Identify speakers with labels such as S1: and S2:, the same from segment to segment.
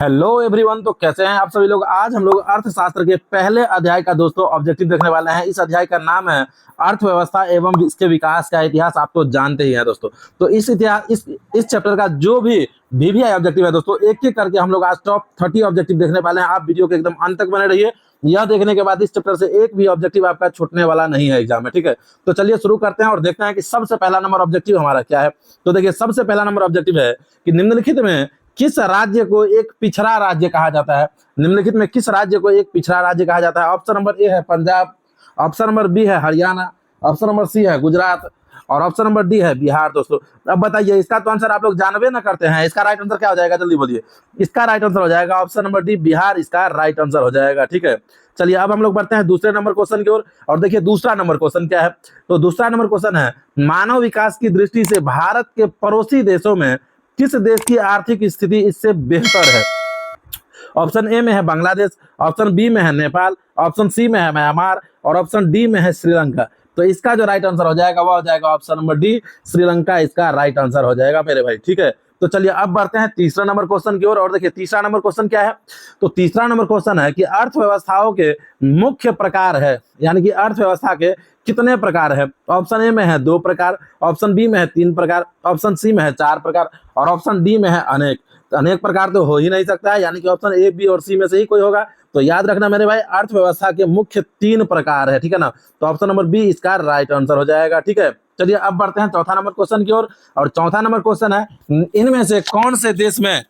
S1: Hello everyone. तो कैसे हैं आप सभी लोग। आज हम लोग अर्थशास्त्र के पहले अध्याय का दोस्तों ऑब्जेक्टिव देखने वाले हैं। इस अध्याय का नाम है अर्थव्यवस्था एवं इसके विकास का इतिहास। आप तो जानते ही हैं दोस्तों। तो इस इतिहास इस चैप्टर का जो भी VVI ऑब्जेक्टिव है दोस्तों, एक एक करके हम लोग आज टॉप 30 ऑब्जेक्टिव देखने वाले हैं। आप वीडियो के एकदम अंत तक बने रहिए। यह देखने के बाद इस चैप्टर से एक भी ऑब्जेक्टिव आपका छूटने वाला नहीं है एग्जाम में, ठीक है। तो चलिए शुरू करते हैं और देखते हैं कि सबसे पहला नंबर ऑब्जेक्टिव हमारा क्या है। तो देखिए, सबसे पहला नंबर ऑब्जेक्टिव है कि निम्नलिखित में किस राज्य को एक पिछड़ा राज्य कहा जाता है। निम्नलिखित में किस राज्य को एक पिछड़ा राज्य कहा जाता है। ऑप्शन नंबर ए है पंजाब, ऑप्शन नंबर बी है हरियाणा, ऑप्शन नंबर सी है गुजरात और ऑप्शन नंबर डी है बिहार। दोस्तों अब बताइए, इसका तो आंसर आप लोग जानबे ना करते हैं। इसका राइट आंसर क्या हो जाएगा, जल्दी बोलिए। इसका राइट आंसर हो जाएगा ऑप्शन नंबर डी, बिहार इसका राइट आंसर हो जाएगा, ठीक है। चलिए अब हम लोग बढ़ते हैं दूसरे नंबर क्वेश्चन की ओर। और देखिए दूसरा नंबर क्वेश्चन क्या है। तो दूसरा नंबर क्वेश्चन है, मानव विकास की दृष्टि से भारत के पड़ोसी देशों में किस देश की आर्थिक स्थिति इससे बेहतर है। ऑप्शन ए में है बांग्लादेश, ऑप्शन बी में है नेपाल, ऑप्शन सी में है म्यांमार और ऑप्शन डी में है श्रीलंका। तो इसका जो राइट आंसर हो जाएगा वो हो जाएगा ऑप्शन नंबर डी, श्रीलंका इसका राइट आंसर हो जाएगा मेरे भाई, ठीक है। तो चलिए अब बढ़ते हैं तीसरा नंबर क्वेश्चन की ओर। और देखिए तीसरा नंबर क्वेश्चन क्या है। तो तीसरा नंबर क्वेश्चन है कि अर्थव्यवस्थाओं के मुख्य प्रकार है, यानी कि अर्थव्यवस्था के कितने प्रकार है। ऑप्शन ए में है 2 प्रकार, ऑप्शन बी में है 3 प्रकार, ऑप्शन सी में है 4 प्रकार और ऑप्शन डी में है अनेक। तो अनेक प्रकार तो हो ही नहीं सकता है, यानी कि ऑप्शन ए, बी और सी में से ही कोई होगा। तो याद रखना मेरे भाई, अर्थव्यवस्था के मुख्य 3 प्रकार है, ठीक है ना। तो ऑप्शन नंबर बी इसका राइट आंसर हो जाएगा, ठीक है। चलिए अब बढ़ते हैं चौथा नंबर क्वेश्चन की ओर। और चौथा नंबर क्वेश्चन है, इनमें से कौन से देश में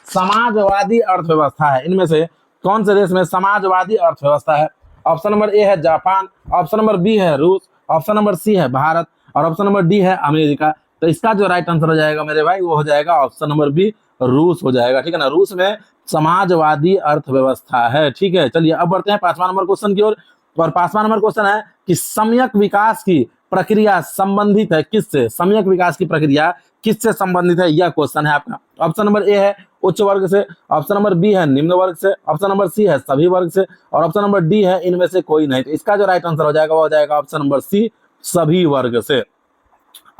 S1: समाजवादी अर्थव्यवस्था है। इनमें से कौन से देश में समाजवादी अर्थव्यवस्था है। ऑप्शन नंबर ए है जापान, ऑप्शन नंबर बी है रूस, ऑप्शन नंबर सी है भारत और ऑप्शन नंबर डी है अमेरिका। तो इसका जो राइट आंसर हो जाएगा मेरे भाई वो हो जाएगा ऑप्शन नंबर बी, रूस हो जाएगा, ठीक है ना। रूस में समाजवादी अर्थव्यवस्था है, ठीक है। चलिए अब बढ़ते हैं पांचवा नंबर क्वेश्चन की ओर। और पांचवा नंबर क्वेश्चन है कि सम्यक विकास की प्रक्रिया संबंधित है किससे। सम्यक विकास की प्रक्रिया किससे संबंधित है, यह क्वेश्चन है आपका। ऑप्शन नंबर ए है उच्च वर्ग से, ऑप्शन नंबर बी है निम्न वर्ग से, ऑप्शन नंबर सी है सभी वर्ग से और ऑप्शन नंबर डी है इनमें से कोई नहीं। तो इसका जो राइट आंसर हो जाएगा वो हो जाएगा ऑप्शन नंबर सी, सभी वर्ग से।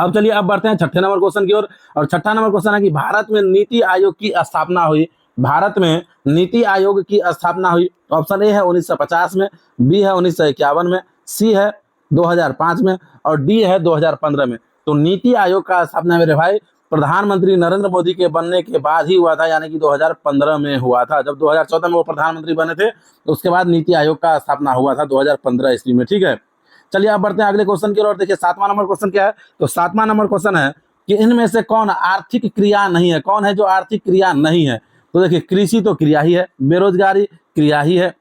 S1: अब चलिए अब बढ़ते हैं छठे नंबर क्वेश्चन की ओर। और छठा नंबर क्वेश्चन है कि भारत में नीति आयोग की स्थापना हुई। भारत में नीति आयोग की स्थापना हुई। ऑप्शन ए है 1950 में, बी है 1951 में, सी है 2005 में और डी है 2015 में। तो नीति आयोग का स्थापना मेरे भाई प्रधानमंत्री नरेंद्र मोदी के बनने के बाद ही हुआ था, यानी कि 2015 में हुआ था। जब 2014 में वो प्रधानमंत्री बने थे तो उसके बाद नीति आयोग का स्थापना हुआ था 2015 ईस्वी में, ठीक है। चलिए अब बढ़ते हैं अगले क्वेश्चन की ओर। देखिए सातवां नंबर क्वेश्चन क्या है। तो सातवां नंबर क्वेश्चन है कि इनमें से कौन आर्थिक क्रिया नहीं है। कौन है जो आर्थिक क्रिया नहीं है। तो देखिए कृषि तो क्रिया ही है, बेरोजगारी क्रिया ही है,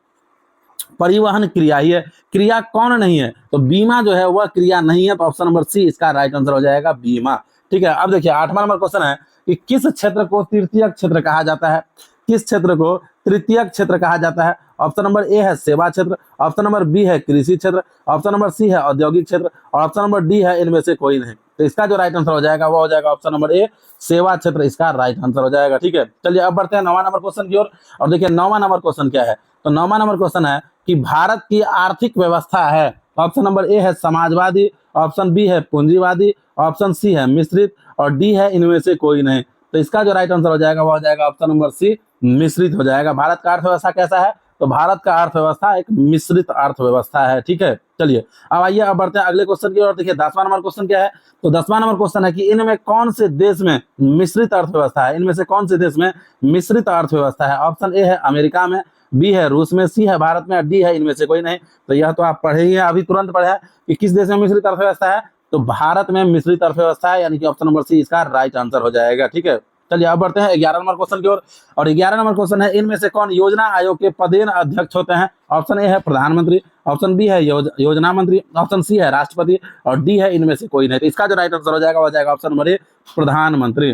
S1: परिवहन क्रिया ही है। क्रिया कौन नहीं है, तो बीमा जो है वह क्रिया नहीं है। तो ऑप्शन नंबर सी इसका राइट आंसर हो जाएगा बीमा, ठीक है। अब देखिए आठवां नंबर क्वेश्चन है कि किस क्षेत्र को तृतीयक क्षेत्र कहा जाता है। किस क्षेत्र को तृतीयक क्षेत्र कहा जाता है। ऑप्शन नंबर ए है सेवा क्षेत्र, ऑप्शन नंबर बी है कृषि क्षेत्र, ऑप्शन नंबर सी है औद्योगिक क्षेत्र और ऑप्शन नंबर डी है इनमें से कोई नहीं। तो इसका जो राइट आंसर हो जाएगा वो हो जाएगा ऑप्शन नंबर ए, सेवा क्षेत्र इसका राइट आंसर हो जाएगा, ठीक है। चलिए अब बढ़ते हैं 9वां नंबर क्वेश्चन की ओर। और देखिए 9वां नंबर क्वेश्चन क्या है। तो 9वां नंबर क्वेश्चन है कि भारत की आर्थिक व्यवस्था है। ऑप्शन नंबर ए है समाजवादी, ऑप्शन बी है पूंजीवादी, ऑप्शन सी है मिश्रित और डी है इनमें से कोई नहीं। तो इसका जो राइट आंसर हो जाएगा वो हो जाएगा ऑप्शन नंबर सी, मिश्रित हो जाएगा। भारत का अर्थव्यवस्था कैसा है, तो भारत का अर्थव्यवस्था एक मिश्रित अर्थव्यवस्था है, ठीक है। चलिए अब आइए अब बढ़ते हैं अगले क्वेश्चन की ओर। देखिए 10वां नंबर क्वेश्चन क्या है। तो 10वां नंबर क्वेश्चन है कि इनमें कौन से देश में मिश्रित अर्थव्यवस्था है। इनमें से कौन से देश में मिश्रित अर्थव्यवस्था है। ऑप्शन ए है अमेरिका में, बी है रूस में, सी है भारत में और डी है इनमें से कोई नहीं। तो यह तो आप पढ़े ही हैं, अभी तुरंत पढ़े हैं कि किस देश में मिश्रित अर्थव्यवस्था है। तो भारत में मिश्रित अर्थव्यवस्था है, यानी कि ऑप्शन नंबर सी इसका राइट आंसर हो जाएगा, ठीक है। चलिए अब बढ़ते हैं 11 नंबर क्वेश्चन की ओर। और 11 नंबर क्वेश्चन है, इनमें से कौन योजना आयोग के पदेन अध्यक्ष होते हैं। ऑप्शन ए है प्रधानमंत्री, ऑप्शन बी है योजना मंत्री, ऑप्शन सी है राष्ट्रपति और डी है इनमें से कोई नहीं। तो इसका जो राइट आंसर हो जाएगा वो हो जाएगा ऑप्शन नंबर ए, प्रधानमंत्री।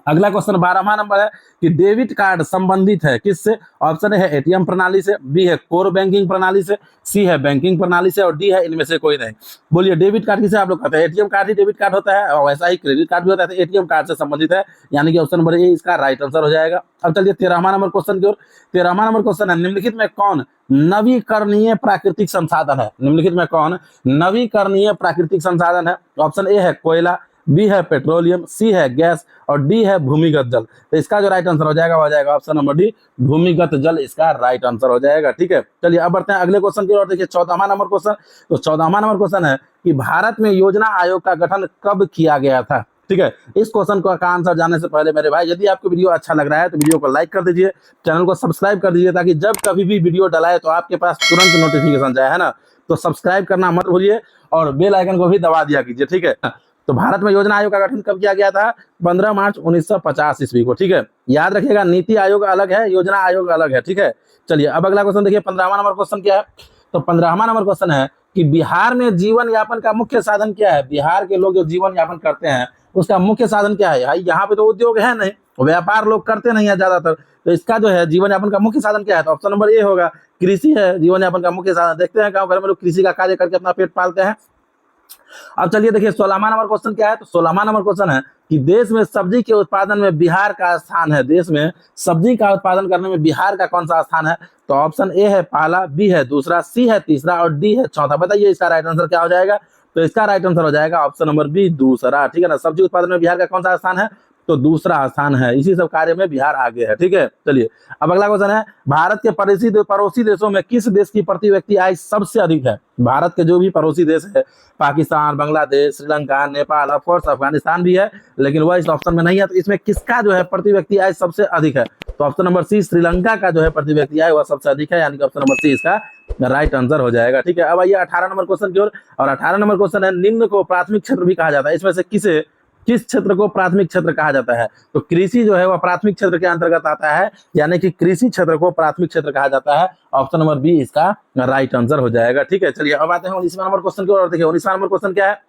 S1: अगला क्वेश्चन 12वां नंबर है कि डेबिट कार्ड संबंधित है किससे। ऑप्शन ए है एटीएम प्रणाली से, बी है कोर बैंकिंग प्रणाली से, सी है बैंकिंग प्रणाली से और डी है इनमें से कोई नहीं। बोलिए डेबिट कार्ड किसे आप लोग कहते हैं। एटीएम कार्ड ही डेबिट कार्ड होता है और वैसा ही क्रेडिट कार्ड भी होता है। तो एटीएम कार्ड से संबंधित है, यानी कि ऑप्शन नंबर ए इसका राइट आंसर हो जाएगा। अब चलिए 13वां नंबर क्वेश्चन की ओर। 13वां नंबर क्वेश्चन है, निम्नलिखित में कौन नवीकरणीय प्राकृतिक संसाधन है। निम्नलिखित में कौन नवीकरणीय प्राकृतिक संसाधन है। ऑप्शन ए है कोयला, बी है पेट्रोलियम, सी है गैस और डी है भूमिगत जल। तो इसका जो राइट आंसर हो जाएगा वो हो जाएगा ऑप्शन नंबर डी, भूमिगत जल इसका राइट आंसर हो जाएगा। ठीक है, चलिए अब बढ़ते हैं अगले क्वेश्चन की ओर। देखिए 14वां नंबर क्वेश्चन। तो 14वां नंबर क्वेश्चन है कि भारत में योजना आयोग का गठन कब किया गया था। ठीक है, इस क्वेश्चन का आंसर जानने से पहले मेरे भाई, यदि आपको वीडियो अच्छा लग रहा है तो वीडियो को लाइक कर दीजिए, चैनल को सब्सक्राइब कर दीजिए, ताकि जब कभी भी वीडियो डलाए तो आपके पास तुरंत नोटिफिकेशन जाए, है ना। तो सब्सक्राइब करना मत भूलिए और बेल आइकन को भी दबा दिया कीजिए। ठीक है, तो भारत में योजना आयोग का गठन कब किया गया था? 15 मार्च 1950 ईस्वी को। ठीक है, याद रखिएगा, नीति आयोग अलग है, योजना आयोग अलग है। ठीक है, चलिए अब अगला क्वेश्चन देखिए, 15वां नंबर क्वेश्चन क्या है। तो 15वां नंबर क्वेश्चन है कि बिहार में जीवन यापन का मुख्य साधन क्या है। बिहार के लोग जो जीवन यापन करते हैं उसका मुख्य साधन क्या है। यहाँ पे तो उद्योग है नहीं, व्यापार लोग करते नहीं है ज्यादातर, तो इसका जो है जीवन यापन का मुख्य साधन क्या है? तो ऑप्शन नंबर ए होगा, कृषि है जीवन यापन का मुख्य साधन। देखते हैं गाँव घर में लोग कृषि का कार्य करके अपना पेट पालते हैं। अब चलिए देखिए 16वां नंबर क्वेश्चन क्या है। तो 16वां नंबर क्वेश्चन है कि देश में सब्जी के उत्पादन में बिहार का स्थान है। देश में सब्जी का उत्पादन करने में बिहार का कौन सा स्थान है? तो ऑप्शन ए है पहला, बी है दूसरा, सी है तीसरा और डी है चौथा। बताइए इसका राइट आंसर क्या हो जाएगा? तो इसका राइट आंसर हो जाएगा ऑप्शन नंबर बी, दूसरा। ठीक है ना, सब्जी उत्पादन में बिहार का कौन सा स्थान है? तो दूसरा स्थान है, इसी सब कार्य में बिहार आगे है। ठीक है, चलिए अब अगला क्वेश्चन है, भारत के पड़ोसी देशों में किस देश की प्रति व्यक्ति आय सबसे अधिक है? भारत के जो भी पड़ोसी देश है, पाकिस्तान, बांग्लादेश, श्रीलंका, नेपाल, ऑफकोर्स अफगानिस्तान भी है, लेकिन वह इस ऑप्शन में नहीं है। तो इसमें किसका जो है प्रति व्यक्ति आय सबसे अधिक है? तो ऑप्शन नंबर सी, श्रीलंका का जो है प्रति व्यक्ति आय वह सबसे अधिक है, यानी कि ऑप्शन नंबर सी इसका राइट आंसर हो जाएगा। ठीक है, अब आइए 18 नंबर क्वेश्चन की ओर। और 18 नंबर क्वेश्चन है, निम्न को प्राथमिक क्षेत्र भी कहा जाता है, इसमें से किस क्षेत्र को प्राथमिक क्षेत्र कहा जाता है? तो कृषि जो है वह प्राथमिक क्षेत्र के अंतर्गत आता है, यानी कि कृषि क्षेत्र को प्राथमिक क्षेत्र कहा जाता है। ऑप्शन नंबर बी इसका राइट आंसर हो जाएगा। ठीक है, चलिए अब आते हैं 19वां नंबर क्वेश्चन की ओर। देखिए 19वां नंबर क्वेश्चन क्या है।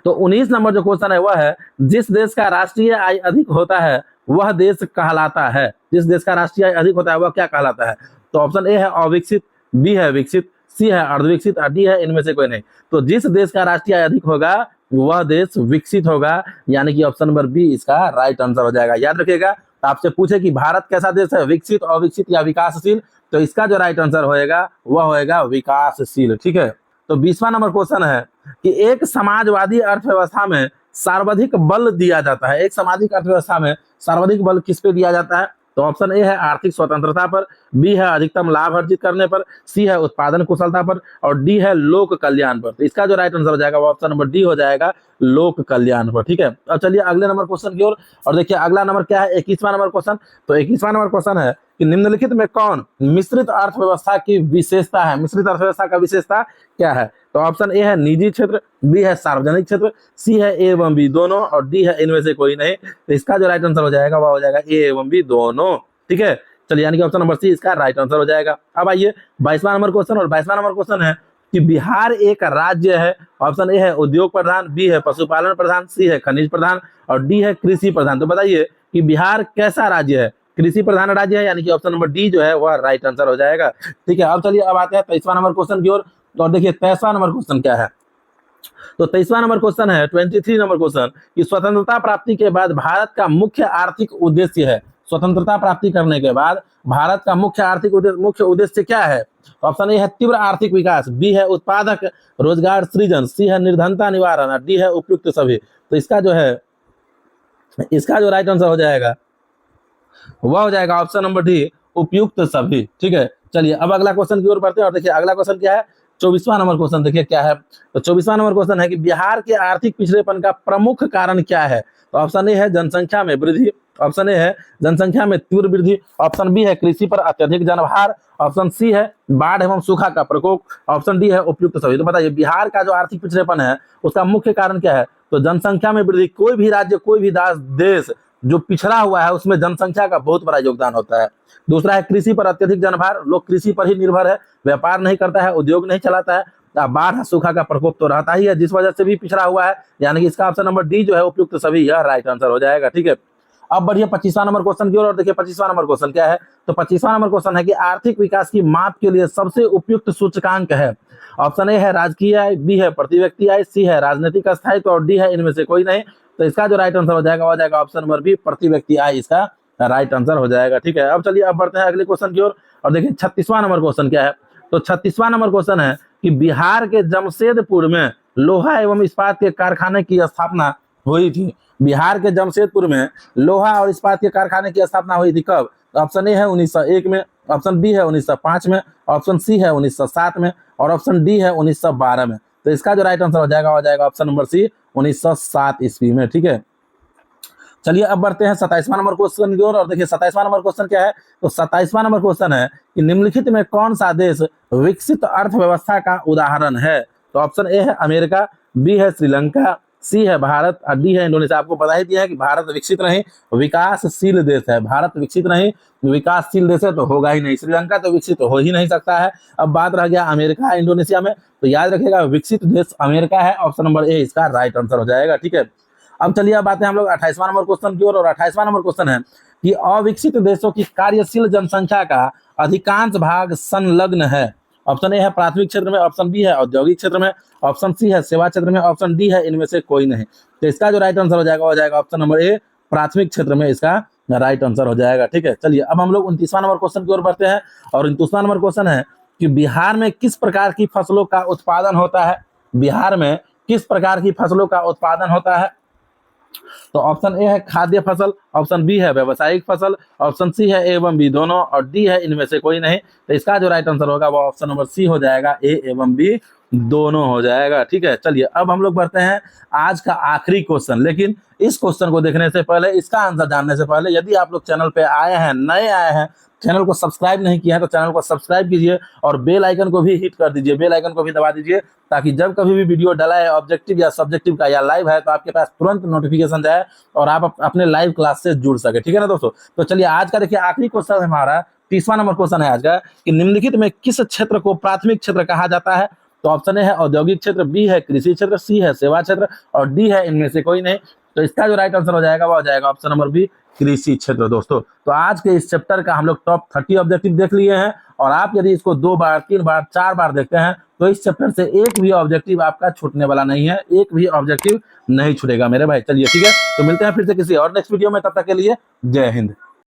S1: तो 19 नंबर जो क्वेश्चन है वह है, जिस देश का राष्ट्रीय आय अधिक होता है वह देश कहलाता है। जिस देश का राष्ट्रीय आय अधिक होता है वह क्या कहलाता है? तो ऑप्शन ए है अविकसित, बी है विकसित, सी है अर्धविकसित और डी है इनमें से कोई नहीं। तो जिस देश का राष्ट्रीय आय अधिक होगा वह देश विकसित होगा, यानी कि ऑप्शन नंबर बी इसका राइट आंसर हो जाएगा। याद रखिएगा, आपसे पूछे कि भारत कैसा देश है, विकसित, अविकसित या विकासशील, तो इसका जो राइट आंसर होएगा वह होएगा विकासशील। ठीक है, तो 20वां नंबर क्वेश्चन है कि एक समाजवादी अर्थव्यवस्था में सर्वाधिक बल दिया जाता है। एक सामाजिक अर्थव्यवस्था में सर्वाधिक बल किस पे दिया जाता है? तो ऑप्शन ए है आर्थिक स्वतंत्रता पर, बी है अधिकतम लाभ अर्जित करने पर, सी है उत्पादन कुशलता पर और डी है लोक कल्याण पर। तो इसका जो राइट आंसर हो जाएगा वो ऑप्शन नंबर डी हो जाएगा, लोक कल्याण पर। ठीक है, अब चलिए अगले नंबर क्वेश्चन की ओर। और देखिए अगला नंबर क्या है, 21वां नंबर क्वेश्चन। तो 21वां नंबर क्वेश्चन है कि निम्नलिखित में कौन मिश्रित अर्थव्यवस्था की विशेषता है? मिश्रित अर्थव्यवस्था का विशेषता क्या है? तो ऑप्शन ए है निजी क्षेत्र, बी है सार्वजनिक क्षेत्र, सी है ए एवं बी दोनों और डी है इनमें से कोई नहीं। तो इसका जो राइट आंसर हो जाएगा वह हो जाएगा ए एवं बी दोनों। ठीक है, चलिए यानी कि ऑप्शन नंबर सी इसका राइट आंसर हो जाएगा। अब आइए 22वां नंबर क्वेश्चन। और 22वां नंबर क्वेश्चन है कि बिहार एक राज्य है। ऑप्शन ए है उद्योग प्रधान, बी है पशुपालन प्रधान, सी है खनिज प्रधान और डी है कृषि प्रधान। तो बताइए कि बिहार कैसा राज्य है? कृषि प्रधान राज्य है, यानी कि ऑप्शन नंबर डी जो है वह राइट आंसर हो जाएगा। ठीक है, अब चलिए अब आते हैं 23वां नंबर क्वेश्चन की ओर। और देखिए 23वां नंबर क्वेश्चन क्या है। तो 23वां नंबर क्वेश्चन है 23 नंबर क्वेश्चन कि स्वतंत्रता प्राप्ति के बाद भारत का मुख्य आर्थिक उद्देश्य है। स्वतंत्रता प्राप्ति करने के बाद भारत का मुख्य उद्देश्य क्या है? ऑप्शन ए है तीव्र आर्थिक विकास, बी है उत्पादक रोजगार सृजन, सी है निर्धनता निवारण और डी है उपयुक्त सभी। तो इसका जो राइट आंसर हो जाएगा वह हो जाएगा ऑप्शन नंबर डी, उपयुक्त सभी। ठीक है, चलिए अब अगला क्वेश्चन की ओर बढ़ते हैं। और देखिए अगला क्वेश्चन क्या है, 24वां नंबर क्वेश्चन। देखिए क्या है, तो 24वां नंबर क्वेश्चन है कि बिहार के आर्थिक पिछड़ेपन का प्रमुख कारण क्या है? तो ऑप्शन ए है जनसंख्या में वृद्धि, ऑप्शन ए है जनसंख्या में तीव्र वृद्धि, ऑप्शन बी है कृषि पर अत्यधिक जनभार, ऑप्शन सी है बाढ़ एवं सूखा का प्रकोप, ऑप्शन डी है उपयुक्त सभी। तो बताइए बिहार का जो आर्थिक पिछड़ेपन है उसका मुख्य कारण क्या है? तो जनसंख्या में वृद्धि। कोई भी राज्य, कोई भी देश जो पिछड़ा हुआ है उसमें जनसंख्या का बहुत बड़ा योगदान होता है। दूसरा है कृषि पर अत्यधिक जनभार, लोग कृषि पर ही निर्भर है, व्यापार नहीं करता है, उद्योग नहीं चलाता है। बाढ़ सूखा का प्रकोप तो रहता ही है, जिस वजह से भी पिछड़ा हुआ है, यानी कि इसका ऑप्शन नंबर डी जो है उपयुक्त सभी, यह राइट आंसर हो जाएगा। ठीक है, अब बढ़िए 25वां नंबर क्वेश्चन की ओर। और देखिए 25वां नंबर क्वेश्चन क्या है। तो 25वां नंबर क्वेश्चन है कि आर्थिक विकास की माप के लिए सबसे उपयुक्त सूचकांक है। ऑप्शन ए है राजकीय आय, बी है प्रति व्यक्ति आय, सी है राजनीतिक स्थायित्व और डी है इनमें से कोई नहीं। तो इसका जो राइट आंसर हो जाएगा ऑप्शन नंबर बी, प्रति व्यक्ति आय इसका राइट आंसर हो जाएगा। ठीक है, अब चलिए अब बढ़ते हैं अगले क्वेश्चन की ओर। और देखिए 36वां नंबर क्वेश्चन क्या है। तो 36वां नंबर क्वेश्चन है कि बिहार के जमशेदपुर में लोहा एवं इस्पात के कारखाने की स्थापना हुई थी? बिहार के जमशेदपुर में लोहा और इस्पात के कारखाने की स्थापना हुई थी कब? तो ऑप्शन ए है 1901 में, ऑप्शन बी है 1905 में, ऑप्शन सी है 1907 में और ऑप्शन डी है 1912 में। तो इसका जो राइट आंसर हो जाएगा ऑप्शन नंबर सी 1907 ईस्वी में। ठीक है, चलिए अब बढ़ते हैं 27वां नंबर क्वेश्चन की ओर। और देखिए 27वां नंबर क्वेश्चन क्या है? तो 27वां नंबर क्वेश्चन है कि निम्नलिखित में कौन सा देश विकसित अर्थव्यवस्था का उदाहरण है? तो ऑप्शन ए है अमेरिका, बी है श्रीलंका, सी है भारत और डी है इंडोनेशिया। आपको पता ही दिया है कि भारत विकसित नहीं विकासशील देश है। भारत विकसित नहीं विकासशील देश है तो होगा ही नहीं। श्रीलंका तो विकसित हो ही नहीं सकता है। अब बात रह गया अमेरिका इंडोनेशिया में, तो याद रखिएगा विकसित देश अमेरिका है। ऑप्शन नंबर ए इसका राइट आंसर हो जाएगा। ठीक है, अब चलिए अब आते हैं हम लोग 28वां नंबर क्वेश्चन की ओर। और 28वां नंबर क्वेश्चन है कि अविकसित देशों की कार्यशील जनसंख्या का अधिकांश भाग संलग्न है। ऑप्शन ए है प्राथमिक क्षेत्र में, ऑप्शन बी है औद्योगिक क्षेत्र में, ऑप्शन सी है सेवा क्षेत्र में, ऑप्शन डी है इनमें से कोई नहीं। तो इसका जो राइट आंसर हो जाएगा ऑप्शन नंबर ए प्राथमिक क्षेत्र में इसका राइट आंसर हो जाएगा। ठीक है, चलिए अब हम लोग 29वां नंबर क्वेश्चन की ओर बढ़ते हैं। और 29वां नंबर क्वेश्चन है कि बिहार में किस प्रकार की फसलों का उत्पादन होता है? बिहार में किस प्रकार की फसलों का उत्पादन होता है? तो ऑप्शन ए है खाद्य फसल, ऑप्शन बी है व्यावसायिक फसल, ऑप्शन सी है ए एवं बी दोनों और डी है इनमें से कोई नहीं। तो इसका जो राइट आंसर होगा वो ऑप्शन नंबर सी हो जाएगा, ए एवं बी दोनों हो जाएगा। ठीक है, चलिए अब हम लोग बढ़ते हैं आज का आखिरी क्वेश्चन। लेकिन इस क्वेश्चन को देखने से पहले, इसका आंसर जानने से पहले, यदि आप लोग चैनल पे आए हैं, नए आए हैं, चैनल को सब्सक्राइब नहीं किया है तो चैनल को सब्सक्राइब कीजिए और बेल आइकन को भी हिट कर दीजिए, बेल आइकन को भी दबा दीजिए, ताकि जब कभी भी वीडियो डाला है ऑब्जेक्टिव या सब्जेक्टिव का या लाइव है तो आपके पास तुरंत नोटिफिकेशन जाए और आप अपने लाइव क्लास से जुड़ सके। ठीक है ना दोस्तों? तो चलिए आज का देखिए आखिरी क्वेश्चन हमारा 30वां नंबर क्वेश्चन है आज का कि निम्नलिखित में किस क्षेत्र को प्राथमिक क्षेत्र कहा जाता है? तो ऑप्शन ए है औद्योगिक क्षेत्र, बी है कृषि क्षेत्र, सी है सेवा क्षेत्र और डी है इनमें से कोई नहीं। तो इसका जो राइट आंसर हो जाएगा वो हो जाएगा ऑप्शन नंबर बी कृषि क्षेत्र। दोस्तों तो आज के इस चैप्टर का हम लोग टॉप 30 ऑब्जेक्टिव देख लिए हैं और आप यदि इसको 2 बार 3 बार 4 बार देखते हैं तो इस चैप्टर से एक भी ऑब्जेक्टिव आपका छूटने वाला नहीं है, एक भी ऑब्जेक्टिव नहीं छूटेगा मेरे भाई। चलिए ठीक है, तो मिलते हैं फिर से किसी और नेक्स्ट वीडियो में, तब तक के लिए जय हिंद।